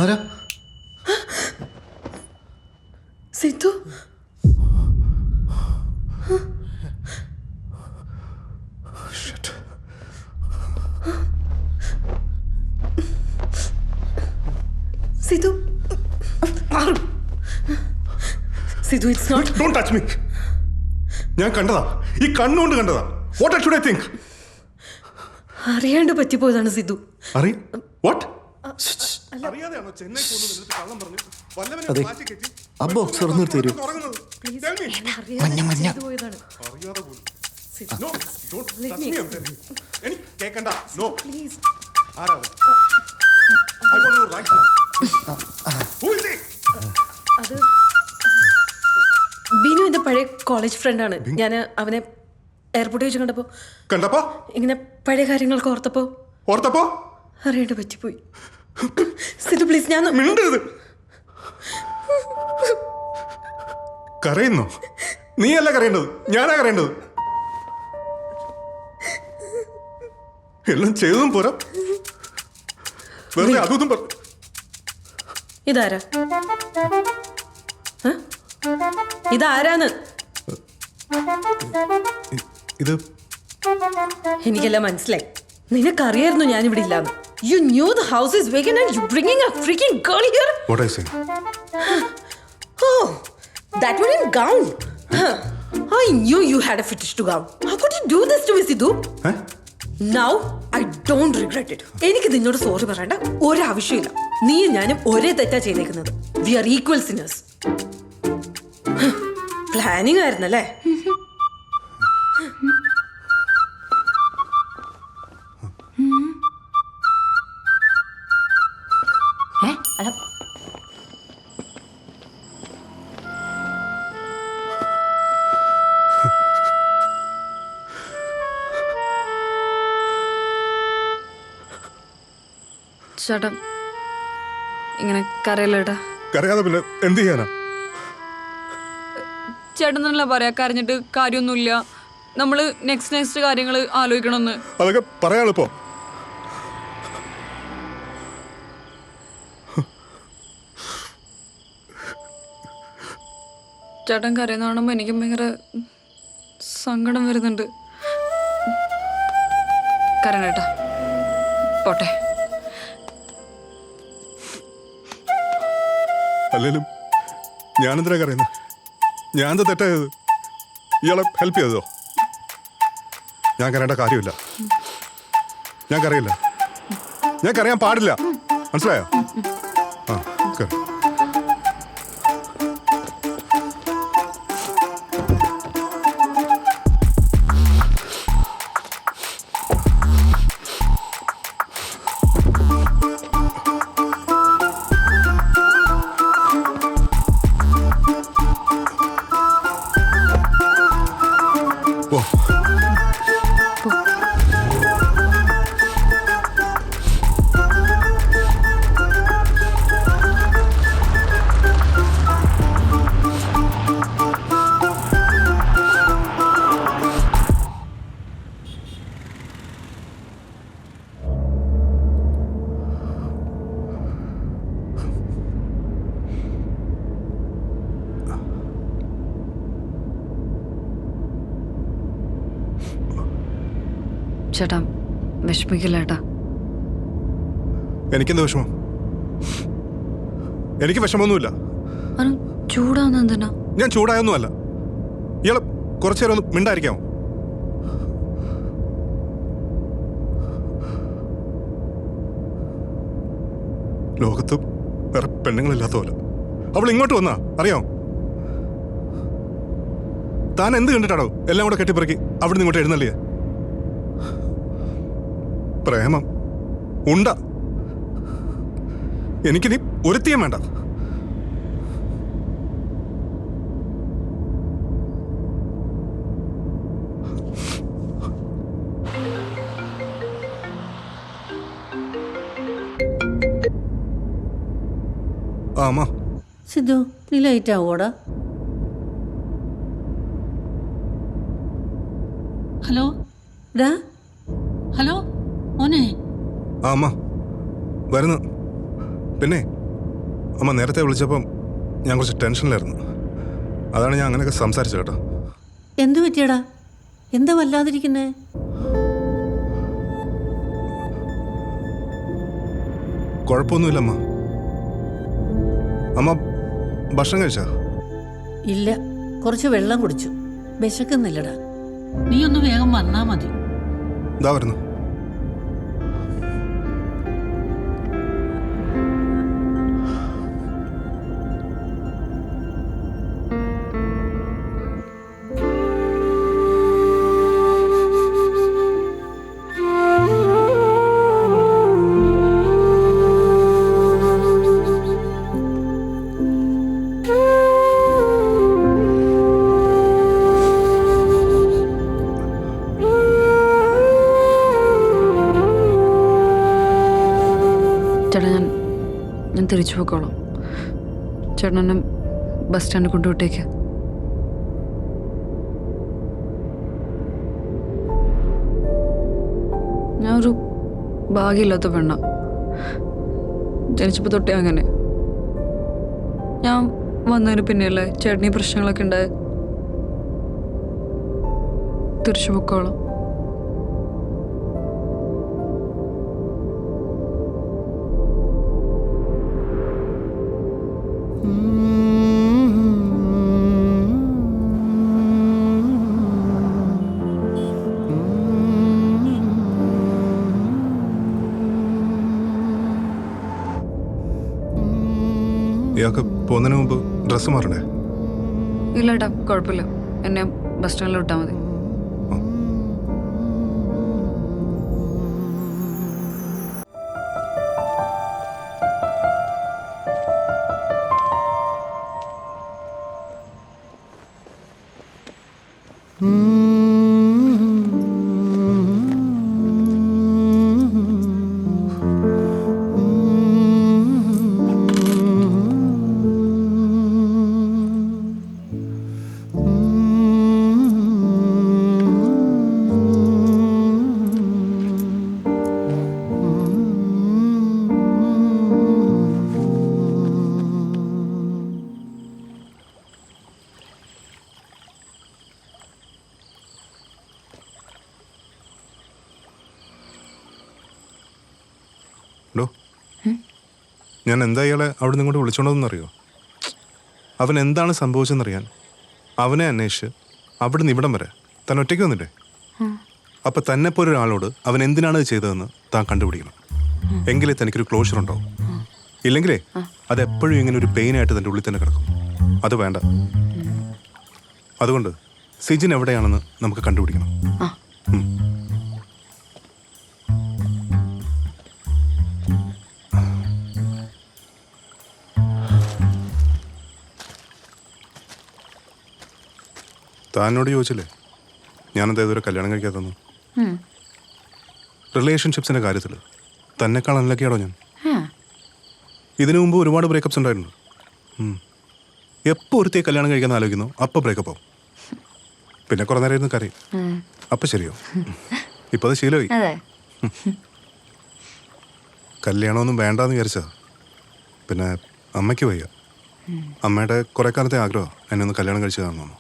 ആരാ? Sidhu Sidhu Sidhu it's not. Don't touch me. ഞാൻ കണ്ടതാ, ഈ കണ്ണുകൊണ്ട് കണ്ടതാ. What should I think? അറിയാണ്ട് പറ്റിപ്പോയതാണ് സിദ്ധു. അതെ, ആ ബോക്സ് തുറന്നു തരൂ. മഞ്ഞ അത് ബിനു എന്റെ പഴയ കോളേജ് ഫ്രണ്ടാണ്. ഞാൻ അവനെ എയർപോർട്ടിൽ വെച്ച് കണ്ടപ്പോ ഇങ്ങനെ പഴയ കാര്യങ്ങളൊക്കെ ഓർത്തപ്പോ അറിയാണ്ട് പറ്റിപ്പോയി. സിദ്ധു പ്ലീസ്, ഞാൻ മിണ്ടരുത്. കരയുന്നോ? നീയല്ല കരയേണ്ടത്, ഞാനാ കരയേണ്ടത്. എല്ലാം ചെയ്തതും പോരാ, വെറുതെ അതും ഇതാരാ? ഇതാരാന്ന്? ഇത് എനിക്കെല്ലാം മനസ്സിലായി. നിനക്കറിയായിരുന്നു ഞാനിവിടെ ഇല്ലാന്ന്. You knew the house is vacant and you bringing a freaking girl here? What I say? Oh, that one in gown. I knew you had a fetish to gown. How could you do this to me, Sidhu? Now I don't regret it. എനിക്ക് നിന്നോട് sorry പറയണ്ട ഒരാവശ്യമില്ല. നീയും ഞാനും ഒരേ തെറ്റാ ചെയ്തേക്കുന്നത്. We are equal sinners. Planning ആയിരുന്നല്ലേ? ചേട്ടാ ഇങ്ങനെ കരയില്ലേട്ടാ? കരയാതെ പിന്നെ എന്ത് ചെയ്യാനാ? ചേട്ടൻ തന്നെയല്ല പറയാ കരഞ്ഞിട്ട് കാര്യമൊന്നുമില്ല, നമ്മള് നെക്സ്റ്റ് കാര്യങ്ങൾ ആലോചിക്കണമെന്ന്. അതൊക്കെ പറയാളിപ്പോ. ചേട്ടൻ കരയുന്ന കാണുമ്പോ എനിക്ക് ഭയങ്കര സങ്കടം വരുന്നുണ്ട്. കരഞ്ഞേട്ടാ പോട്ടെ. അല്ലേലും ഞാനെന്തിനാ കരയുന്നത്? ഞാൻ എന്താ തെറ്റായത്? ഇയാളെ ഹെൽപ്പ് ചെയ്തോ? ഞാൻ കരയേണ്ട കാര്യമില്ല. ഞാൻ കരയില്ല, ഞാൻ കരയാൻ പാടില്ല. മനസ്സിലായോ? ആ കര. ചേട്ടാ വിഷമിക്കില്ല ഏട്ടാ. എനിക്കെന്താ വിഷമം? എനിക്ക് വിഷമമൊന്നുമില്ല. ചൂടാവുന്ന എന്തിനാ? ഞാൻ ചൂടായൊന്നുമല്ല. ഇയാളെ കുറച്ചു നേരം ഒന്ന് മിണ്ടായിരിക്കാമോ? ലോകത്ത് വേറെ പെണ്ണുങ്ങളില്ലാത്ത പോലെ അവൾ ഇങ്ങോട്ട് വന്നാ അറിയാമോ? താൻ എന്ത് കണ്ടിട്ടാണോ എല്ലാം കൂടെ കെട്ടിപ്പറക്കി അവിടെ നിന്ന് ഇങ്ങോട്ട് എഴുന്നള്ളിയ? പ്രേമം ഉണ്ട. എനിക്കിനി ഒരുത്തിയും വേണ്ട. അമ്മ സിദ്ധു, നീ ലേറ്റ് ആവോടാ? ഹലോ ഡാ, ഹലോ മോനെ. അമ്മ വരുന്നു. പിന്നെ അമ്മ നേരത്തെ വിളിച്ചപ്പം ഞാൻ കുറച്ച് ടെൻഷനിലായിരുന്നു. അതാണ് ഞാൻ അങ്ങനെയൊക്കെ സംസാരിച്ചത് കേട്ടോ. എന്തു പറ്റിയടാ? എന്താ വല്ലാതിരിക്കുന്നേ? കുഴപ്പമൊന്നുമില്ല അമ്മ. അമ്മ ഭക്ഷണം കഴിച്ചാ? ഇല്ല, കുറച്ച് വെള്ളം കുടിച്ചു. വിശക്കുന്നില്ലടാ. നീ ഒന്ന് വേഗം വന്നാ മതി. ഇതാ വരുന്നു. ചേട്ടാ ഞാൻ തിരിച്ചു പോയിക്കോളാം. ചേട്ടൻ എന്നെ ബസ് സ്റ്റാൻഡിൽ കൊണ്ടുവിട്ടേക്ക്. ഞാനൊരു ഭാഗ്യമില്ലാത്ത പെണ്ണ. ജനിച്ചപ്പോൾ തൊട്ടേ അങ്ങനെ. ഞാൻ വന്നതിന് പിന്നെയല്ലേ ചേട്ടനീ പ്രശ്നങ്ങളൊക്കെ ഉണ്ടായ. തിരിച്ചു പോയിക്കോളാം. ഇയാൾക്ക് പോകുന്നതിന് മുമ്പ് ഡ്രസ്സ് മാറണ്ടേ? ഇല്ല ഏട്ടാ, കുഴപ്പമില്ല. എന്നെ ബസ് സ്റ്റാൻഡിൽ വിട്ടാൽ മതി. ഡോ, ഞാൻ എന്താ ഇയാളെ അവിടെ നിന്ന് ഇങ്ങോട്ട് വിളിച്ചോണ്ടതെന്നറിയോ? അവൻ എന്താണ് സംഭവിച്ചെന്നറിയാൻ അവനെ അന്വേഷിച്ച് അവിടെ നിന്ന് ഇവിടം വരെ താൻ ഒറ്റയ്ക്ക് വന്നില്ലേ? അപ്പം തന്നെപ്പോലെ ഒരാളോട് അവൻ എന്തിനാണ് ഇത് ചെയ്തതെന്ന് താൻ കണ്ടുപിടിക്കണം. എങ്കിലേ തനിക്കൊരു ക്ലോഷർ ഉണ്ടാവും. ഇല്ലെങ്കിലേ അതെപ്പോഴും ഇങ്ങനെ ഒരു പെയിനായിട്ട് തൻ്റെ ഉള്ളിൽ തന്നെ കിടക്കും. അത് വേണ്ട. അതുകൊണ്ട് സിജിൻ എവിടെയാണെന്ന് നമുക്ക് കണ്ടുപിടിക്കണം. താനോട് ചോദിച്ചില്ലേ ഞാനെന്താ ഇതുവരെ കല്യാണം കഴിക്കാത്തന്നു? റിലേഷൻഷിപ്സിൻ്റെ കാര്യത്തിൽ തന്നെക്കാൾ അൺലക്കിയാടോ ഞാൻ. ഇതിനു മുമ്പ് ഒരുപാട് ബ്രേക്കപ്സ് ഉണ്ടായിരുന്നു. എപ്പോൾ ഒരുത്തേ കല്യാണം കഴിക്കാൻ ആലോചിക്കുന്നു അപ്പോൾ ബ്രേക്കപ്പ് ആവും. പിന്നെ കുറേ നേരം ഇരുന്ന് കരയും. അപ്പം ശരിയോ? ഇപ്പം അത് ശീലമായി. കല്യാണമൊന്നും വേണ്ടാന്ന് വിചാരിച്ചാ. പിന്നെ അമ്മയ്ക്ക് വയ്യ. അമ്മയുടെ കുറേ കാലത്തെ ആഗ്രഹം എന്നെ ഒന്ന് കല്യാണം കഴിച്ചു കാണണമെന്ന്.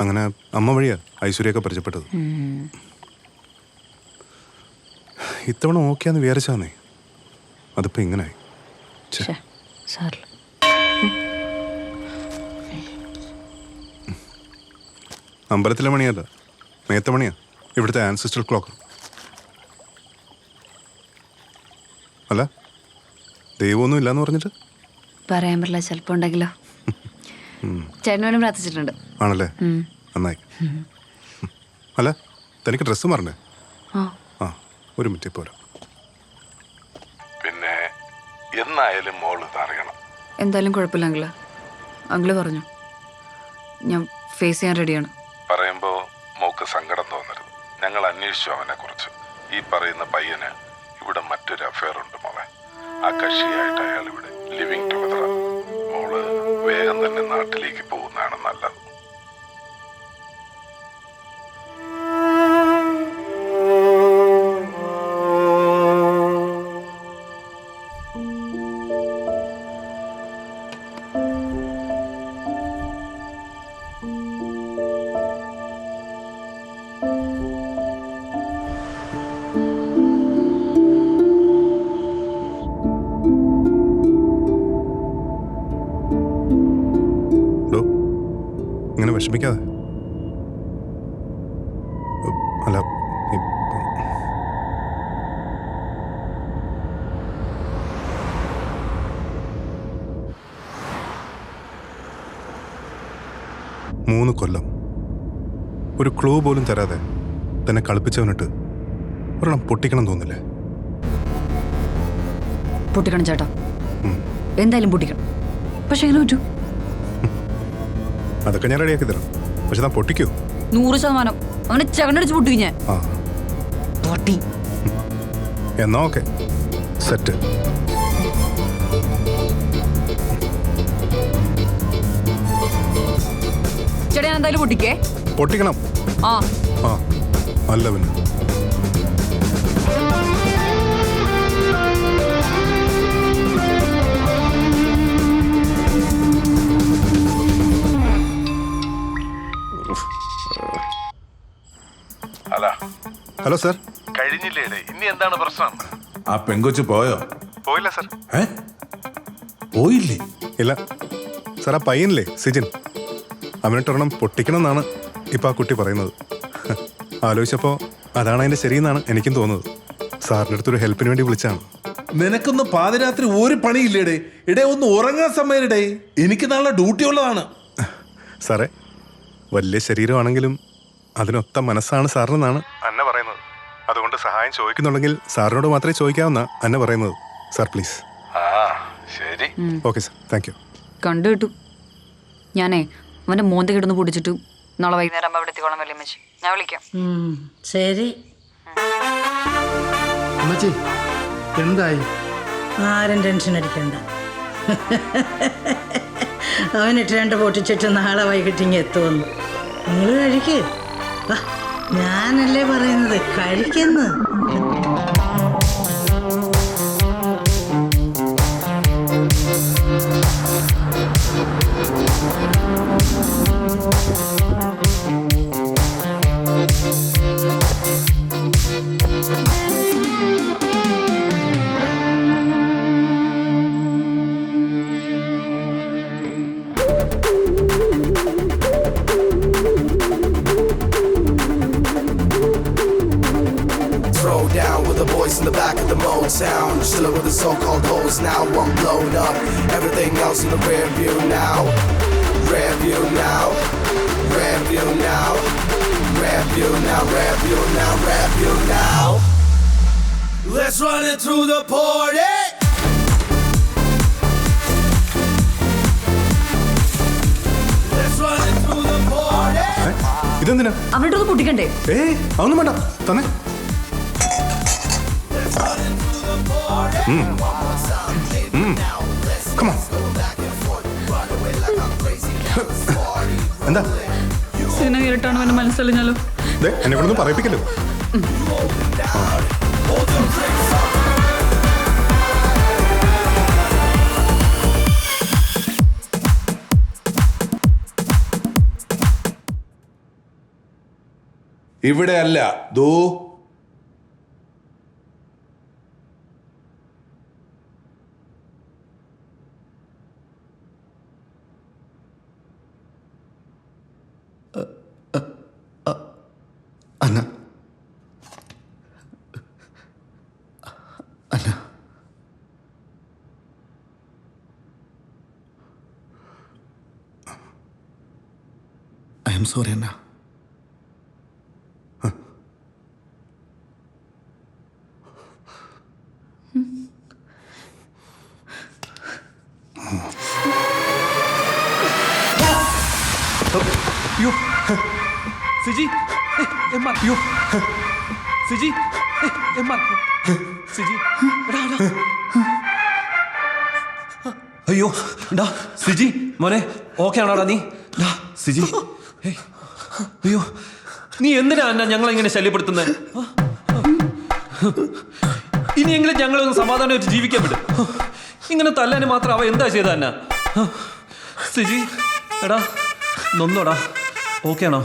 അങ്ങനെ അമ്മ വഴിയാ ഐശ്വര്യൊക്കെ പരിചയപ്പെട്ടത്. ഇത്തവണ ഓക്കെയാന്ന് വിചാരിച്ചാന്നേ, അതിപ്പോ ഇങ്ങനായി. അമ്പലത്തിലെ മണിയല്ല, മേത്ത മണിയാ, ഇവിടുത്തെ ആൻസിസ്റ്റർ ക്ലോക്ക്. അല്ല ദൈവമൊന്നും ഇല്ലാന്ന് പറഞ്ഞിട്ട് പറയാൻ പറ്റില്ല, ചിലപ്പോ ഉണ്ടെങ്കിലോ. ചേട്ടനോടും പ്രാർത്ഥിച്ചിട്ടുണ്ട്. ആണല്ലേ, നന്നായി. അല്ല തനിക്ക് ഡ്രസ്സ് മാറണ്ടേ? ആ ഒരു മിനിറ്റ് പോരാ. പിന്നെ എന്നായാലും മോള് അറിയണം. എന്തായാലും കുഴപ്പമില്ല അങ്കിള്. അങ്കിള് പറഞ്ഞു, ഞാൻ ഫേസ് ചെയ്യാൻ റെഡിയാണ്. പറയുമ്പോ മോക്ക് സങ്കടം തോന്നരുത്. ഞങ്ങൾ അന്വേഷിച്ചു അവനെ കുറിച്ച്. ഈ പറയുന്ന പയ്യന് ഇവിടെ മറ്റൊരു അഫയർ ഉണ്ട് മോളെ. ആ കക്ഷിയായിട്ട് അയാൾ ഇവിടെ ലിവിങ് ടുഗദറാണ്. മോള് വേഗം തന്നെ നാട്ടിലേക്ക് പോകുന്നതാണ് നല്ലത്. വിഷമിക്കാതെ. അല്ല ഈ- 3 കൊല്ലം ഒരു ക്ലൂ പോലും തരാതെ തന്നെ കളിപ്പിച്ചവനിട്ട് ഒരെണ്ണം പൊട്ടിക്കണം തോന്നില്ലേ? പൊട്ടിക്കണം ചേട്ടാ, എന്തായാലും പൊട്ടിക്കണം. പക്ഷെ എങ്ങനെ പറ്റൂ? അതൊക്കെ ഞാൻ റെഡിയാക്കി തരാം. പക്ഷെ താൻ പൊട്ടിക്കോ? 100%. അവനെ ചകണ്ടടിച്ച് പൊട്ടിക്കും ഞാൻ. ആ പൊട്ടി. എന്നാ ഓക്കെ, സെറ്റ്. ചേട്ടാ ഞാൻ എന്തായാലും പൊട്ടിക്കേ. പൊട്ടിക്കണം. ആ ആ അല്ല പിന്നെ ഹലോ സാർ. കഴിഞ്ഞില്ലേ? ഇനി എന്താണ് പ്രശ്നം? ആ പെങ്കൊച്ച് പോയോ? പോയില്ല സാർ. പോയില്ലേ? ഇല്ല സാർ. ആ പയ്യനില്ലേ സിജിൻ, അവനിട്ടൊരെണ്ണം പൊട്ടിക്കണം എന്നാണ് ഇപ്പം ആ കുട്ടി പറയുന്നത്. ആലോചിച്ചപ്പോൾ അതാണ് അതിൻ്റെ ശരിയെന്നാണ് എനിക്കും തോന്നുന്നത്. സാറിൻ്റെ അടുത്തൊരു ഹെൽപ്പിന് വേണ്ടി വിളിച്ചാണ്. നിനക്കൊന്ന് പാതിരാത്രി ഒരു പണിയില്ലേടേ? ഇടേ ഒന്ന് ഉറങ്ങാൻ സമയടേ, എനിക്ക് നാളെ ഡ്യൂട്ടി ഉള്ളതാണ്. സാറേ, വലിയ ശരീരമാണെങ്കിലും അതിനൊത്ത മനസ്സാണ് സാറിനെന്നാണ് അന്ന പറയുന്നത്. അതുകൊണ്ട് സഹായം ചോദിക്കുന്നുണ്ടെങ്കിൽ സാറിനോട് മാത്രമേ ചോദിക്കാവുന്ന അന്ന പറയുന്നത്. Sir please. ശരി. Okay sir, thank you. കണ്ടു കിട്ടു. ഞാനേ അവന്റെ മോന്ത കിടന്ന് പൊടിച്ചിട്ട് നാളെ വൈകുന്നേരം അവിടെ എത്തിക്കോളാം. വലിയ അമ്മച്ചി, ഞാൻ വിളിക്കാം. ശരി. അമ്മച്ചി എന്തായി? ആരും ടെൻഷൻ അടിക്കണ്ട. അവനിട്ട് 2 പൊട്ടിച്ചിട്ട് നാളെ വൈകിട്ട് ഇങ്ങ് എത്തുമെന്ന്. നിങ്ങൾ കഴിക്ക്. ഞാനല്ലേ പറയുന്നത്, കഴിക്കുന്നു. Throw down with the boys in the back of the Motown. Chillin' with the so-called hoes now. I'm blown up. Everything else in the rear view now. Rear view now. Rear view now. Rear view now. Rear view now. Rear view now. Let's run it through the party. Let's run it through the party. ഇതെന്തിനാ? അവനിട്ടൊന്ന് പൊട്ടിക്കണ്ടേ? അതൊന്നും വേണ്ട തന്നെ. എന്താ cinema കേട്ടാണ് അവന്റെ മനസ്സറിഞ്ഞാലോ? എന്നെ കൊണ്ടൊന്നും പറയിപ്പിക്കല്ലോ. ഇവിടെ അല്ല, ദോ അന്ന അന്ന ഐ എം സോറി അന്ന. അയ്യോ സിജി, അയ്യോ സിജി, സിജി, അയ്യോ ഡാ സിജി മോനെ, ഓക്കെ ആണോടാ നീ? ഡാ സിജി, അയ്യോ നീ എന്തിനാ അന്ന ഞങ്ങളെങ്ങനെ ശല്യപ്പെടുത്തുന്നത്? ഇനിയെങ്കിലും ഞങ്ങളൊന്ന് സമാധാനമായിട്ട് ജീവിക്കാൻ വിടും. ഇങ്ങനെ തല്ലാന് മാത്രം അവ എന്താ ചെയ്ത അന്ന? സിജി എടാ നൊന്നോടാ, ഓക്കെ ആണോ?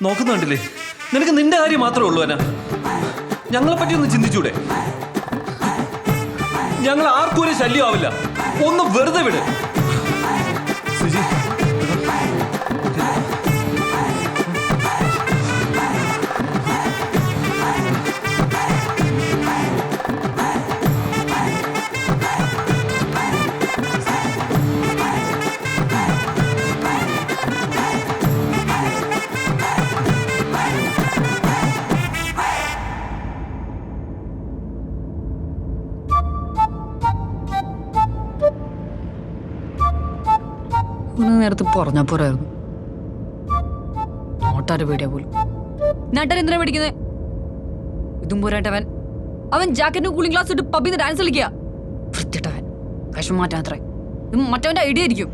നോക്കുന്നുണ്ടല്ലേ, നിനക്ക് നിന്റെ കാര്യം മാത്രമേ ഉള്ളൂ അന്ന. ഞങ്ങളെ പറ്റി ഒന്ന് ചിന്തിച്ചൂടെ? ഞങ്ങൾ ആർക്കും ഒരു ശല്യം ആവില്ല. ഒന്ന് വെറുതെ വിട് സിജി. നേരത്ത് പറഞ്ഞാ പോരായിരുന്നു. നോട്ടാരെ പേടിയാ പോലും. നാട്ടുകാർ എന്തിനാ പേടിക്കുന്നത്? ഇതും പോരാട്ടവൻ അവൻ ജാക്കറ്റിന് കൂളിംഗ് ഗ്ലാസ് ഇട്ട് പബ്ബിന്ന് ഡാൻസ് കളിക്കുക. വൃത്തിട്ടവൻ വിഷം മാറ്റാത്രേ. ഇത് മറ്റവന്റെ ഐഡിയ ആയിരിക്കും.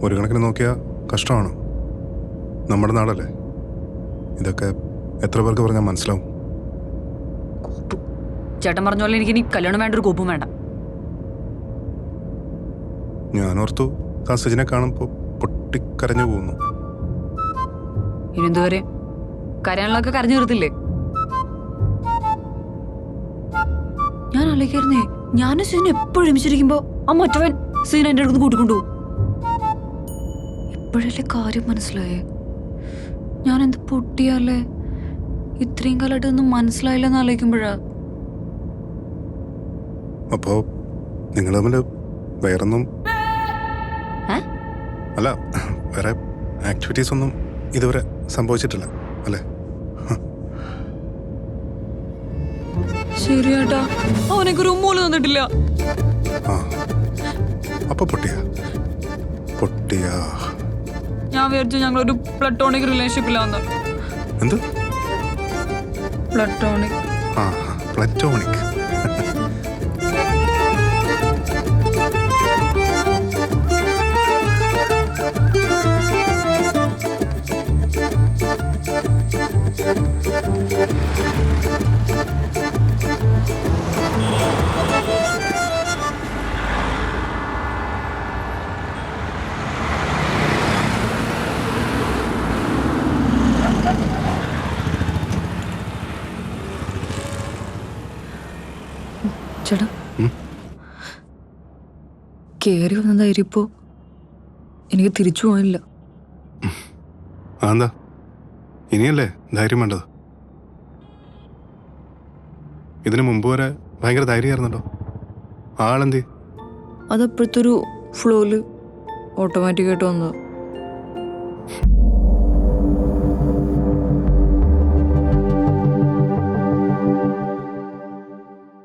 ഒരു കണക്കിന് നോക്കിയാൽ കഷ്ടമാണ്. നമ്മുടെ നാടല്ലേ, ഇതൊക്കെ എത്ര പേർക്ക് പറഞ്ഞാൽ മനസ്സിലാവും. ചേട്ടൻ പറഞ്ഞ പോലെ എനിക്ക് ഇനി കല്യാണം വേണ്ട, ഒരു കോപ്പും വേണ്ട. ഞാനോർത്തു സജിനെ കാണുമ്പോൾ പൊട്ടിക്കരഞ്ഞു പോകുന്നു. ഇനി എന്തുവരെ കരയാനുള്ളതൊക്കെ കരഞ്ഞു തീർത്തില്ലേ? ഞാൻ ആലോചിക്കായിരുന്നേ, ഞാനും സീൻ എപ്പോഴും എമിച്ചിരിക്കുമ്പോ ആ മറ്റവൻ സീൻ എന്റെ അടുത്ത് കൂട്ടിക്കൊണ്ടുപോകും. ഇപ്പോഴല്ലേ കാര്യം മനസ്സിലായേ? ഞാൻ എന്ത് പൊട്ടിയല്ലേ, ഇത്രയും കാലമായിട്ട് ഒന്നും മനസ്സിലായില്ലെന്ന് ആലോചിക്കുമ്പോഴാ. അപ്പോ നിങ്ങൾ തമ്മിൽ വേറൊന്നും അല്ല, വേറെ ആക്ടിവിറ്റീസ് ഒന്നും ഇതുവരെ സംഭവിച്ചിട്ടില്ല അല്ലേ? ശരിയാട്ടാ, അവനൊക്കെ ഒരു മൂല തന്നിട്ടില്ല. ആ, അപ്പൊ പൊട്ടിയാ ഞാൻ വിചാരിച്ചു ഞങ്ങളൊരു പ്ലട്ടോണിക് റിലേഷൻഷിപ്പിലാന്ന്. എന്ത് പ്ലട്ടോണിക്? ആ, പ്ലറ്റോണിക്. ചേട്ടാ, കേറി വന്നതായിരിക്കും. ഇപ്പോ എനിക്ക് തിരിച്ചു പോകാനില്ല. എന്താ ഇനിയല്ലേ ധൈര്യം വേണ്ടത്? ഇതിനു മുമ്പ് വരെ ഭയങ്കര ധൈര്യമായിരുന്നല്ലോ. ആളെന്തി? അതപ്പോഴത്തെ ഒരു ഫ്ലോയില് ഓട്ടോമാറ്റിക്കായിട്ട് വന്നത്.